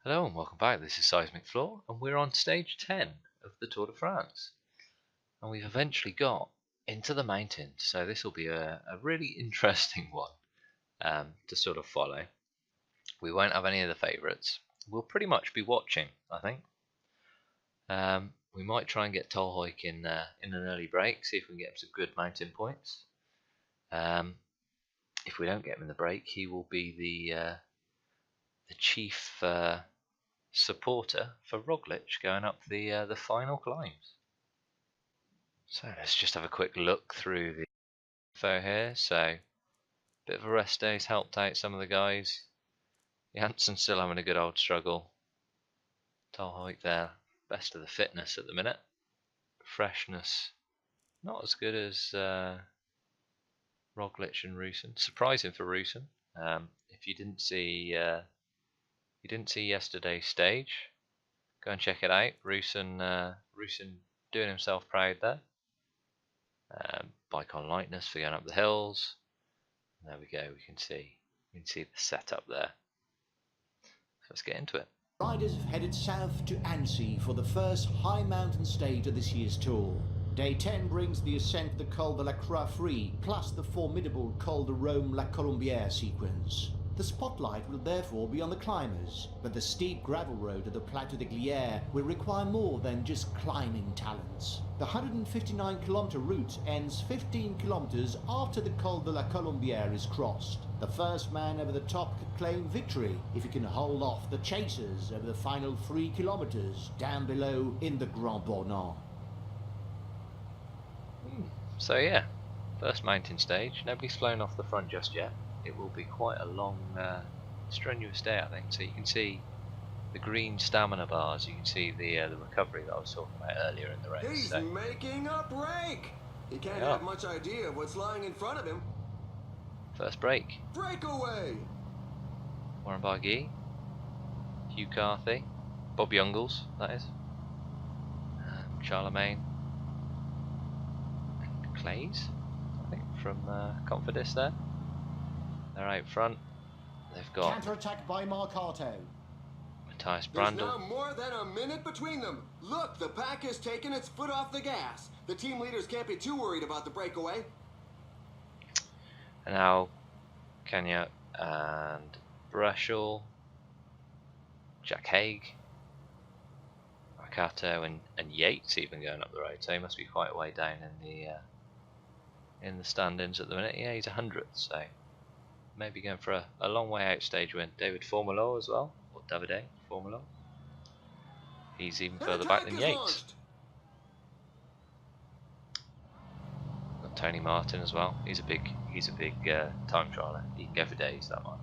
Hello and welcome back. This is Seismic Floor, and we're on stage 10 of the Tour de France. And we've eventually got into the mountains, so this will be a really interesting one to sort of follow. We won't have any of the favourites. We'll pretty much be watching, I think. We might try and get Tolhoek in an early break, see if we can get him some good mountain points. If we don't get him in the break, he will be the chief supporter for Roglic going up the final climbs. So let's just have a quick look through the info here. So bit of a rest day's helped out some of the guys. Janssen still having a good old struggle. Tolhoek there, best of the fitness at the minute. Freshness not as good as Roglic and Rusin. Surprising for Rusin. If you didn't see yesterday's stage, go and check it out. Rusin doing himself proud there. Bike on lightness for going up the hills. There we go. We can see the setup there. So let's get into it. Riders have headed south to Annecy for the first high mountain stage of this year's tour. Day 10 brings the ascent of the Col de la Croix Free, plus the formidable Col de Rome-La Colombière sequence. The spotlight will therefore be on the climbers, but the steep gravel road to the Plateau de Glières will require more than just climbing talents. The 159-kilometre route ends 15 kilometres after the Col de la Colombière is crossed. The first man over the top could claim victory if he can hold off the chasers over the final 3 kilometres down below in the Grand-Bornand. So yeah, first mountain stage. Nobody's flown off the front just yet. It will be quite a long, strenuous day, I think. So you can see the green stamina bars. You can see the recovery that I was talking about earlier in the race. He's making a break. He can't have much idea of what's lying in front of him. First break. Breakaway. Warren Barguil, Hugh Carthy, Bob Youngles, that is. Charlemagne, and Clays, I think, from Confidis there. They're out front. They've got counter-attack by Marcato. Matthias There's Brandl. now more than a minute between them. Look, the pack has taken its foot off the gas. The team leaders can't be too worried about the breakaway. And now Kenya and Brashall, Jack Haig, Marcato and Yates even going up the road. So he must be quite a way down in the standings at the minute. Yeah, he's 100th, so maybe going for a long way out stage win. David Formolo as well, or Davide Formolo. He's even further back than Yates. Launched. Got Tony Martin as well. He's a big time trialer. He can go for days, that one.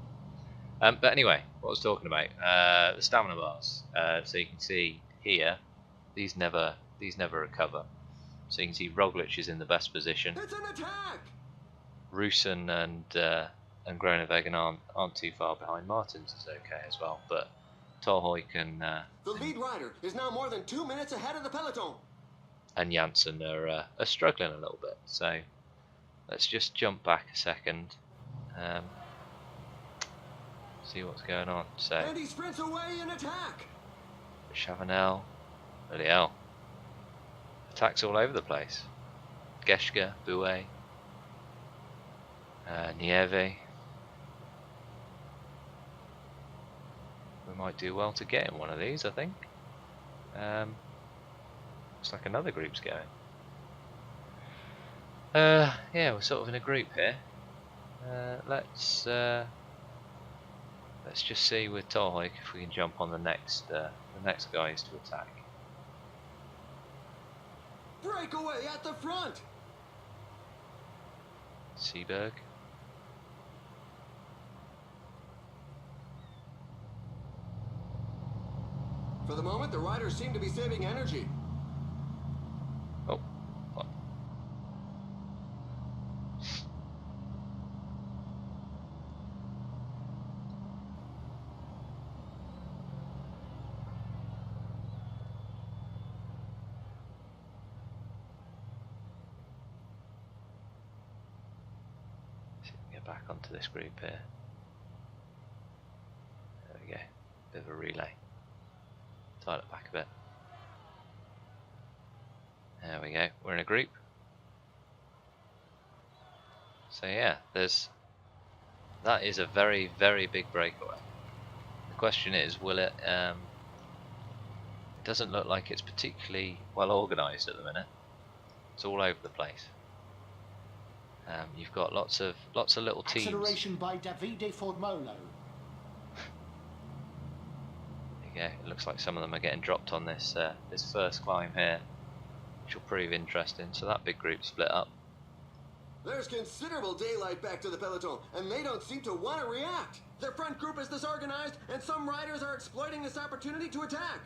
But anyway, what I was talking about, the stamina bars. So you can see here, these never recover. So you can see Roglic is in the best position. It's an attack. Rusin and Groenewegen aren't too far behind. Martins is okay as well, but Tolhoek The lead rider is now more than 2 minutes ahead of the peloton. and Janssen are struggling a little bit. So let's just jump back a second, see what's going on. So And he sprints away in attack. Chavanel, bloody hell, attacks all over the place. Geschke, Bouet, Nieve. We might do well to get in one of these, I think. Looks like another group's going. Yeah, we're sort of in a group here. Let's just see with Tolhoek if we can jump on the next guys to attack. Breakaway at the front. Seaberg. For the moment, the riders seem to be saving energy. Oh, what? See if we can get back onto this group here. There we go. Bit of a relay. Dial it back a bit. There we go. We're in a group. So yeah, that is a very, very big breakaway. The question is, will it? It doesn't look like it's particularly well organised at the minute. It's all over the place. You've got lots of little teams. Acceleration by Davide Formolo. There you go. It looks like some of them are getting dropped on this this first climb here, which will prove interesting. So that big group split up. There's considerable daylight back to the peloton, and they don't seem to want to react. Their front group is disorganized, and some riders are exploiting this opportunity to attack.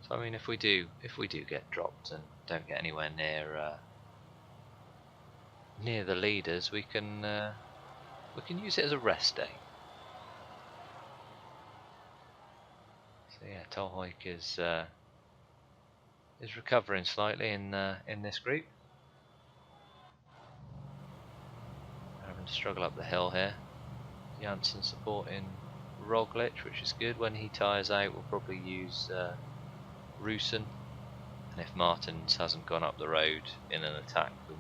So I mean, if we do get dropped and don't get anywhere near the leaders, we can use it as a rest day. So yeah, Tolhoek is recovering slightly in this group. Having to struggle up the hill here. Janssen supporting Roglic, which is good. When he tires out, we'll probably use Rusin, and if Martins hasn't gone up the road in an attack, we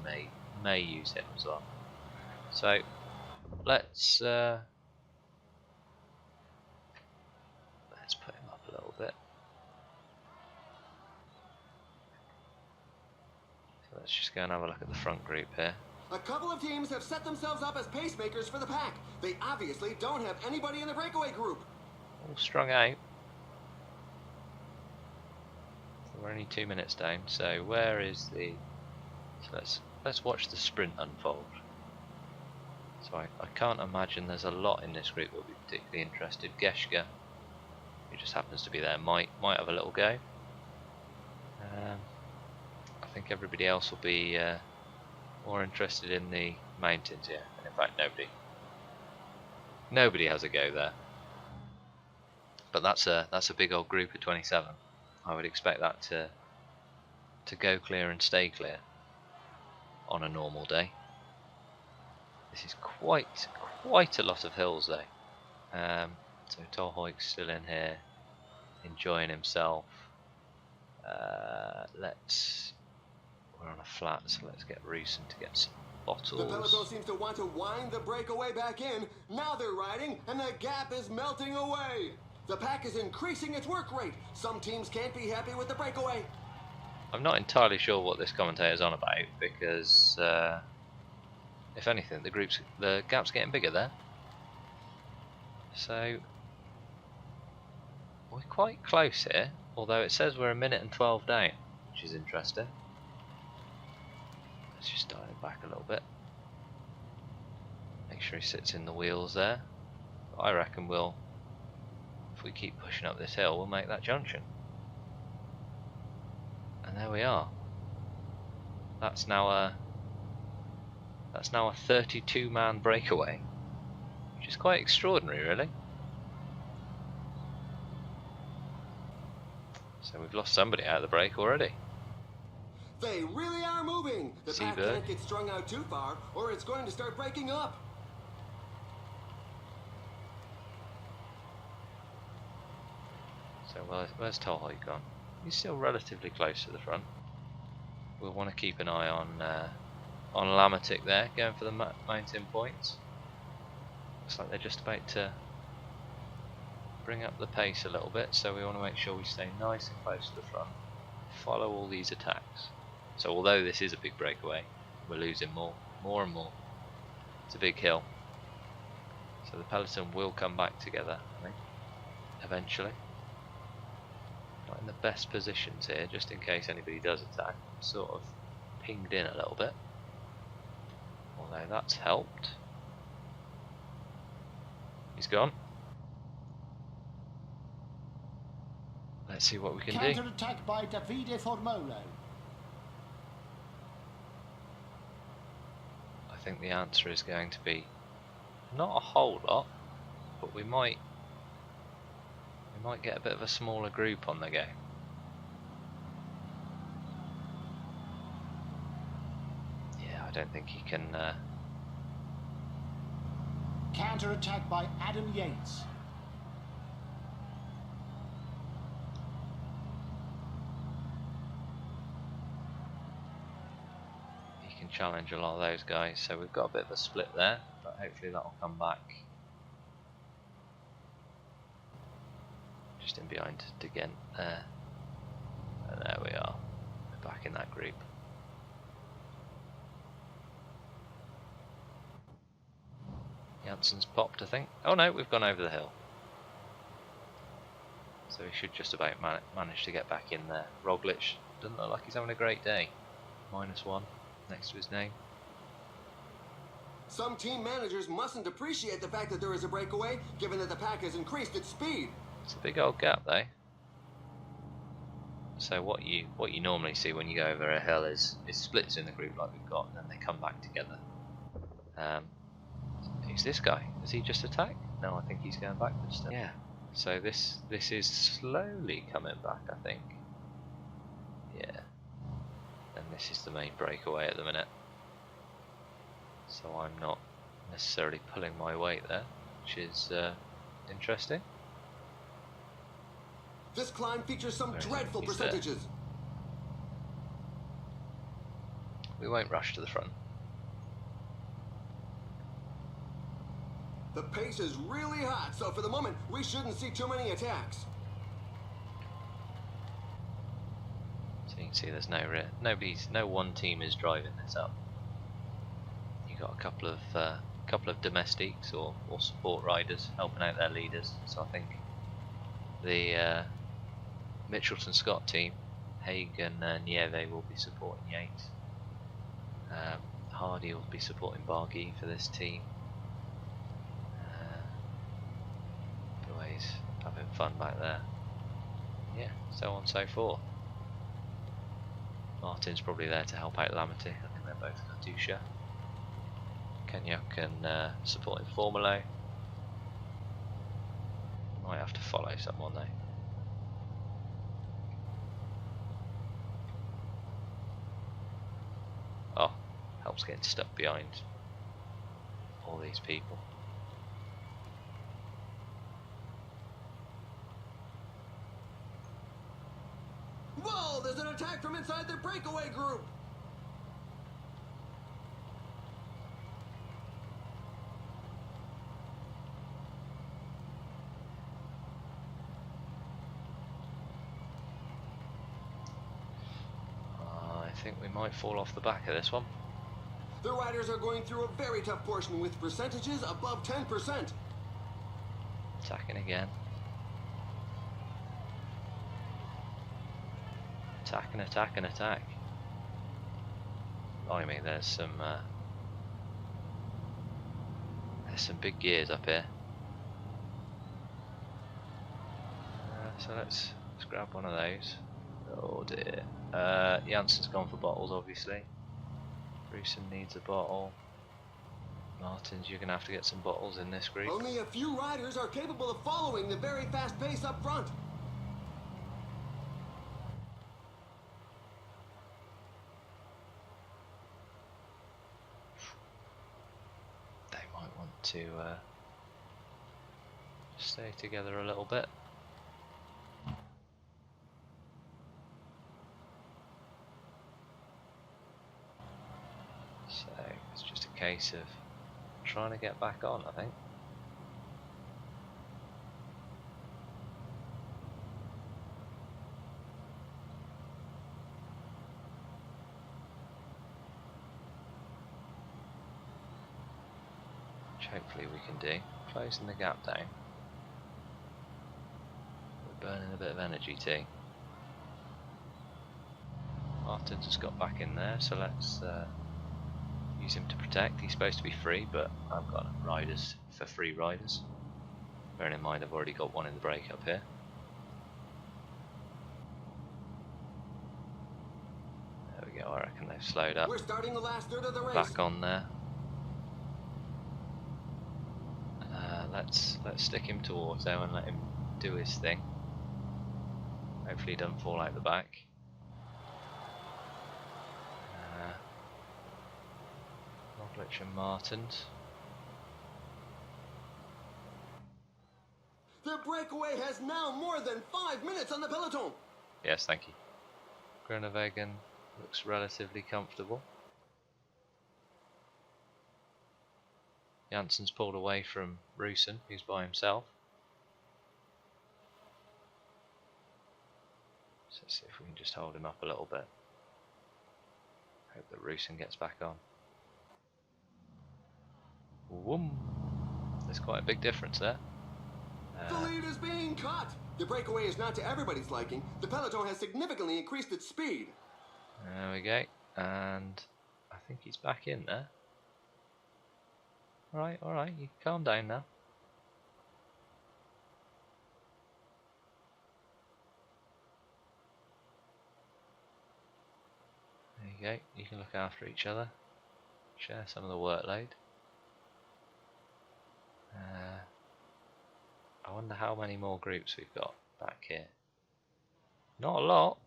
may use him as well. So let's put him up a little bit. So let's just go and have a look at the front group here. A couple of teams have set themselves up as pacemakers for the pack. They obviously don't have anybody in the breakaway group. All strung out. We're only 2 minutes down, so where is the... So let's watch the sprint unfold. So I can't imagine there's a lot in this group that will be particularly interested. Geschke, who just happens to be there, might have a little go. I think everybody else will be more interested in the mountains here, and in fact nobody has a go there. But that's a big old group of 27. I would expect that to go clear and stay clear on a normal day. This is quite a lot of hills though. So Tolhoek's still in here enjoying himself. We're on a flat, so let's get Rusin to get some bottles. The peloton seems to want to wind the breakaway back in. Now they're riding, and the gap is melting away. The pack is increasing its work rate. Some teams can't be happy with the breakaway. I'm not entirely sure what this commentator's on about, because if anything, the gap's getting bigger there. So we're quite close here, although it says we're 1 minute and 12 down, which is interesting. Let's just dial it back a little bit. Make sure he sits in the wheels there. But I reckon if we keep pushing up this hill, we'll make that junction. And there we are. That's now a 32-man breakaway, which is quite extraordinary, really. So we've lost somebody out of the break already. They really are moving. The pack can't get strung out too far, or it's going to start breaking up. So where's Tolhoek gone? He's still relatively close to the front. We'll want to keep an eye on Lamatic there, going for the mountain points. Looks like they're just about to bring up the pace a little bit, so we want to make sure we stay nice and close to the front. Follow all these attacks. So although this is a big breakaway, we're losing more and more. It's a big hill. So the peloton will come back together, I think, eventually. Not in the best positions here, just in case anybody does attack. Sort of pinged in a little bit. Although that's helped. He's gone. Let's see what we can do. Counter-attack by Davide Formolo. I think the answer is going to be not a whole lot, but we might get a bit of a smaller group on the go. Yeah, I don't think he can. Counter-attack by Adam Yates. can challenge a lot of those guys. So we've got a bit of a split there, but hopefully that'll come back. Just in behind to Ghent there. And there we are. We're back in that group. Janssen's popped, I think. Oh no, we've gone over the hill. So he should just about manage to get back in there. Roglic doesn't look like he's having a great day. -1 next to his name. Some team managers mustn't appreciate the fact that there is a breakaway, given that the pack has increased its speed. It's a big old gap though. So what you normally see when you go over a hill is splits in the group like we've got, and then they come back together. Who's this guy? Has he just attacked? No, I think he's going backwards still. Yeah. So this is slowly coming back, I think. Yeah. And this is the main breakaway at the minute. So I'm not necessarily pulling my weight there, which is interesting. This climb features some dreadful percentages. We won't rush to the front. The pace is really hot, so for the moment, we shouldn't see too many attacks. So you can see there's no one team is driving this up. You got a couple of domestiques or support riders helping out their leaders. So I think the Mitchelton Scott team, Haig and Nieve will be supporting Yates. Hardy will be supporting Bargy for this team. Always having fun back there. Yeah, so on and so forth. Martin's probably there to help out Lamity. I think they're both Katusha. Kenyuk and supporting Formulo. Might have to follow someone though. Oh, helps getting stuck behind all these people. Whoa, there's an attack from inside the breakaway group. I think we might fall off the back of this one. The riders are going through a very tough portion with percentages above 10%. Attacking again. Attack and attack and attack. Blimey, there's some big gears up here. So let's grab one of those. Oh dear. Janssen's gone for bottles, obviously. Gruson needs a bottle. Martins, you're going to have to get some bottles in this group. Only a few riders are capable of following the very fast pace up front. They might want to stay together a little bit. So it's just a case of trying to get back on, I think. Which hopefully we can do. Closing the gap down. We're burning a bit of energy too. Martin's just got back in there, so let's use him to protect. He's supposed to be free, but I've got riders for free riders. Bearing in mind I've already got one in the break up here. There we go, I reckon they've slowed up. We're starting the last third of the race. Back on there. Let's stick him to auto and let him do his thing. Hopefully he doesn't fall out the back. Roglic and Martins. The breakaway has now more than 5 minutes on the peloton. Yes, thank you. Groenewegen looks relatively comfortable. Jansen's pulled away from Roosen, who's by himself. So let's see if we can just hold him up a little bit. Hope that Roosen gets back on. Whoom! There's quite a big difference there. The lead is being cut. The breakaway is not to everybody's liking. The peloton has significantly increased its speed. There we go. And I think he's back in there. Alright, you can calm down now. There you go, you can look after each other. Share some of the workload. I wonder how many more groups we've got back here. Not a lot.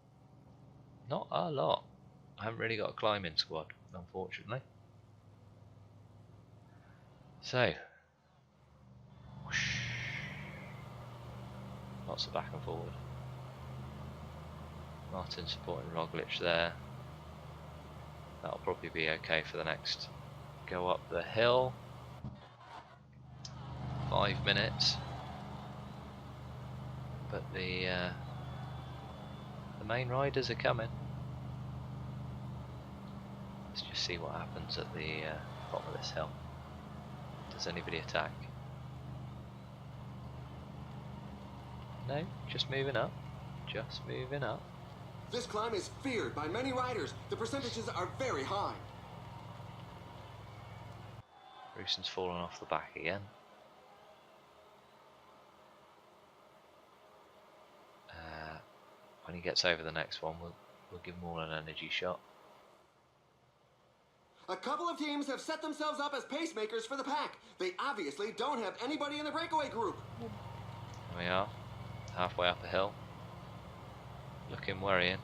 Not a lot. I haven't really got a climbing squad, unfortunately. So, whoosh. Lots of back and forward. Martin supporting Roglic there. That'll probably be okay for the next go up the hill. 5 minutes. But the main riders are coming. Let's just see what happens at the bottom of this hill. Does anybody attack? No, just moving up. Just moving up. This climb is feared by many riders. The percentages are very high. Roosen's fallen off the back again. When he gets over the next one, we'll give him all an energy shot. A couple of teams have set themselves up as pacemakers for the pack. They obviously don't have anybody in the breakaway group. There we are, halfway up a hill. Looking worrying.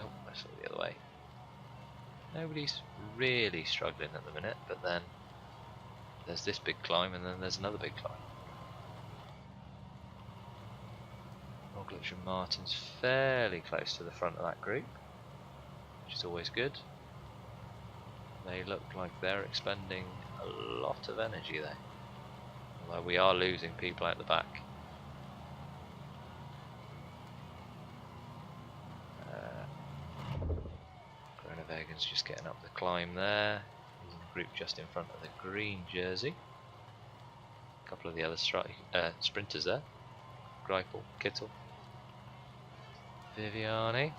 Oh, let's look the other way. Nobody's really struggling at the minute, but then there's this big climb and then there's another big climb. Roglic and Martin's fairly close to the front of that group, which is always good. They look like they're expending a lot of energy there, although we are losing people out the back. Groeneweggen's just getting up the climb there. He's in the group just in front of the green jersey. A couple of the other sprinters there. Greipel, Kittel, Viviani.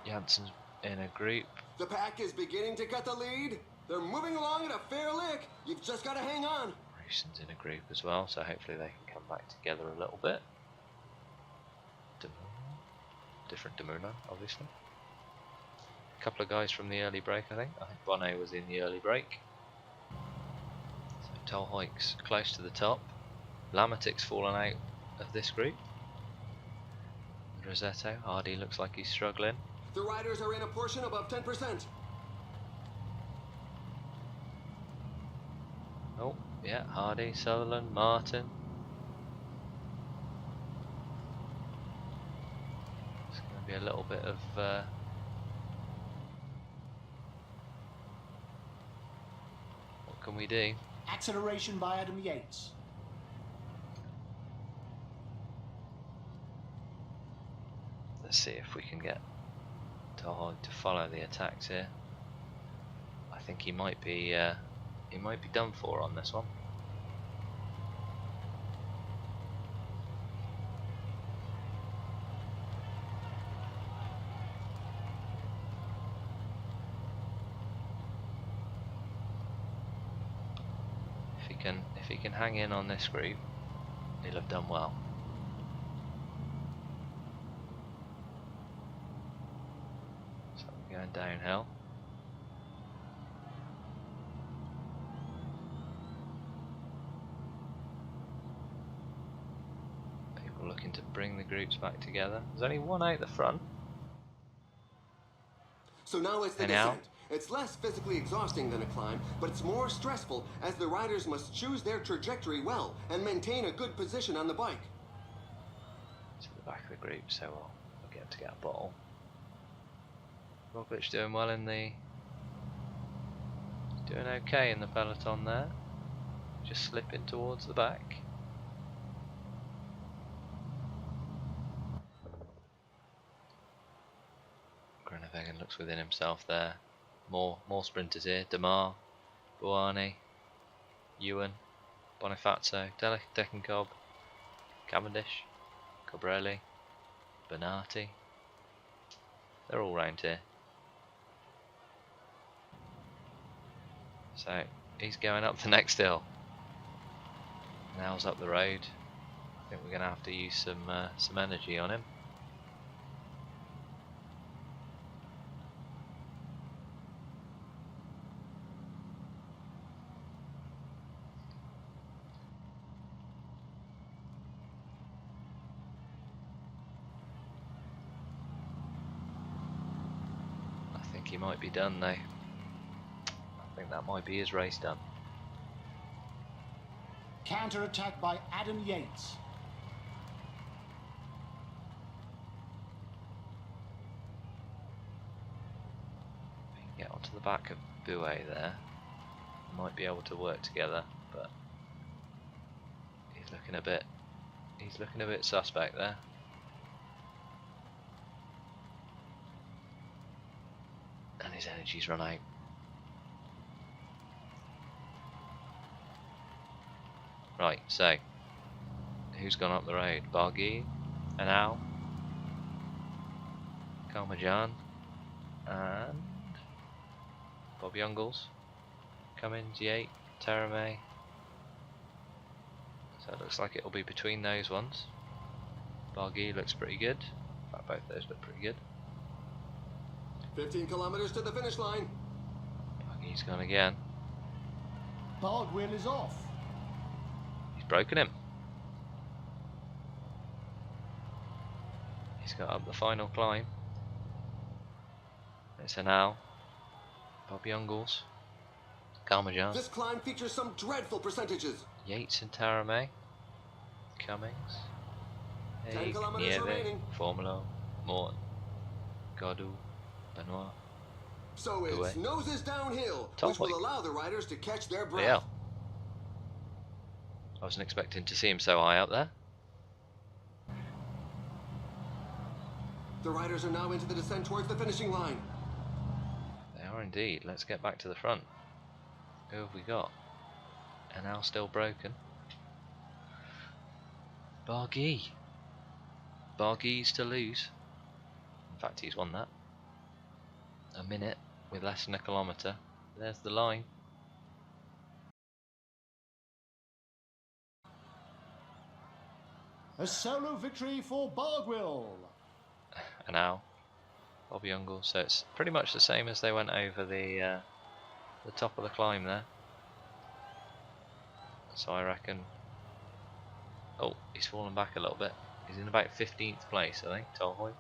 Jansen's in a group. The pack is beginning to cut the lead. They're moving along at a fair lick. You've just got to hang on. Roosen's in a group as well, so hopefully they can come back together a little bit. Different Dumoulin, obviously. A couple of guys from the early break, I think. Bonnet was in the early break. So Tolhoek's close to the top. Lamatic's fallen out of this group. Rosetto, Hardy looks like he's struggling. The riders are in a portion above 10%. Oh, yeah, Hardy, Sutherland, Martin. It's going to be a little bit of what can we do? Acceleration by Adam Yates. Let's see if we can get Tolhoek to follow the attacks here. I think he might be done for on this one. If he can hang in on this group, he'll have done well. So we're going downhill. People looking to bring the groups back together. There's only one out the front. So now it's the descent. It's less physically exhausting than a climb, but it's more stressful as the riders must choose their trajectory well and maintain a good position on the bike. To the back of the group, so we'll get to get a bottle. Roglic doing well in the Doing okay in the peloton there. Just slipping towards the back. Groenewegen looks within himself there. More sprinters here. Demar, Buani, Ewan, Bonifacio, Degenkolb, Cavendish, Cobrelli, Bernati. They're all round here. So he's going up the next hill. Now's up the road. I think we're going to have to use some energy on him. I think he might be done though. I think that might be his race done. Counter-attack by Adam Yates. We can get onto the back of Bouet there. Might be able to work together, but he's looking a bit suspect there. And his energy's run out. Right, so who's gone up the road? Bargi, Anal, Kalmajan, and Bob Youngles, Cummins, Yates, Terame. So it looks like it'll be between those ones. Bargi looks pretty good. In fact, both those look pretty good. 15 kilometers to the finish line. Bargi's gone again. Bardwell is off. He's broken him. He's got up the final climb. It's Anal, Bob Youngles, Kalmajan, This climb features some dreadful percentages. Yates and Tarame, Cummings, 10 kilometers remaining. Formula, Morton, Godou, Benoit. So it's Bouet. noses downhill, Top which will weight. allow the riders to catch their breath. Yeah. I wasn't expecting to see him so high up there. The riders are now into the descent towards the finishing line. They are indeed. Let's get back to the front. Who have we got? Anal still broken. Bargi. Bargi's to lose. In fact, he's won that. A minute with less than a kilometre. There's the line. A solo victory for Bardwell. Anal, Bob Youngles. So it's pretty much the same as they went over the top of the climb there. So I reckon. Oh, he's fallen back a little bit. He's in about 15th place, I think. Tolhoek.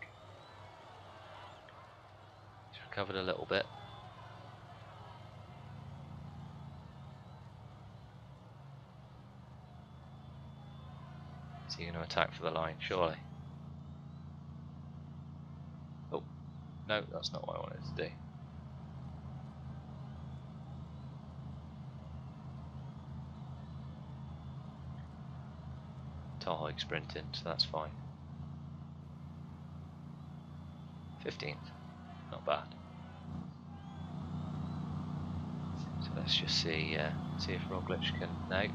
He's recovered a little bit. Is he going to attack for the line? Surely. Oh, no, that's not what I wanted to do. Tolhoek sprinting, so that's fine. 15th, not bad. So let's just see if Roglic can. No.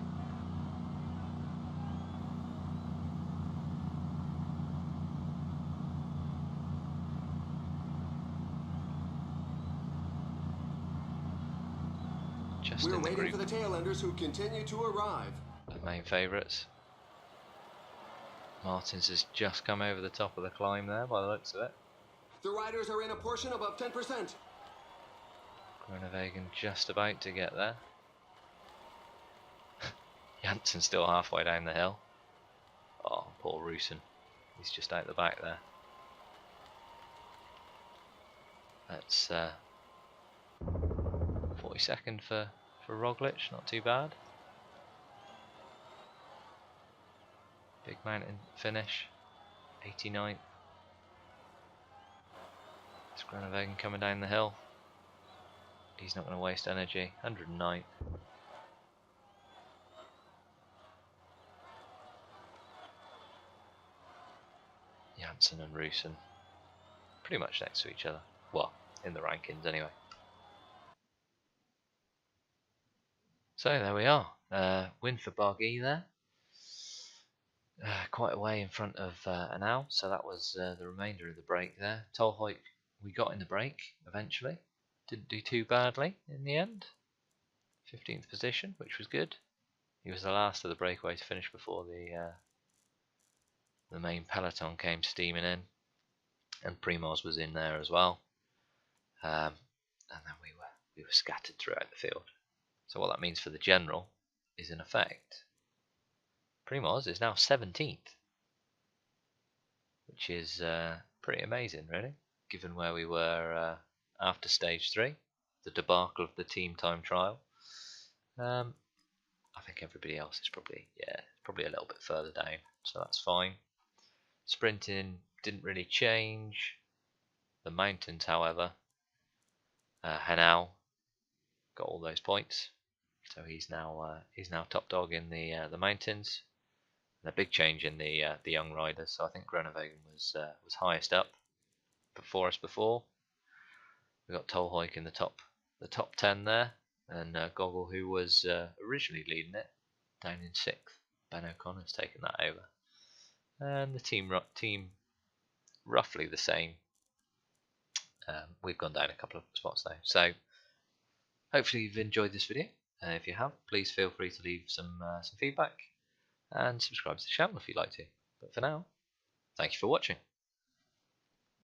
Just We're in the waiting group, for the tail enders who continue to arrive. the main favourites. Martins has just come over the top of the climb there by the looks of it. The riders are in a portion above 10%. Groenewegen just about to get there. Janssen still halfway down the hill. Oh, poor Roosen. He's just out the back there. That's 42nd for Roglic, not too bad. Big mountain finish, 89th. It's Groenewegen coming down the hill. He's not going to waste energy. 109. Janssen and Rusin pretty much next to each other. Well, in the rankings anyway. So there we are. Win for Bargy there. Quite a way in front of Anal, so that was the remainder of the break there. Tolhoek we got in the break eventually. Didn't do too badly in the end. 15th position, which was good. He was the last of the breakaway to finish before the main peloton came steaming in, and Primoz was in there as well. And then we were scattered throughout the field. So what that means for the general is, in effect, Primoz is now 17th, which is pretty amazing, really, given where we were after stage 3, the debacle of the team time trial. I think everybody else is probably a little bit further down, so that's fine. Sprinting didn't really change. The mountains, however, Hanau got all those points, so he's now top dog in the mountains. And a big change in the young riders. So I think Groenewegen was highest up for us before. We got Tolhoek in the top 10 there, and Goggle, who was originally leading it, down in 6th. Ben O'Connor's taken that over, and the team roughly the same. We've gone down a couple of spots though. So hopefully you've enjoyed this video. If you have, please feel free to leave some feedback and subscribe to the channel if you'd like to. But for now, thank you for watching.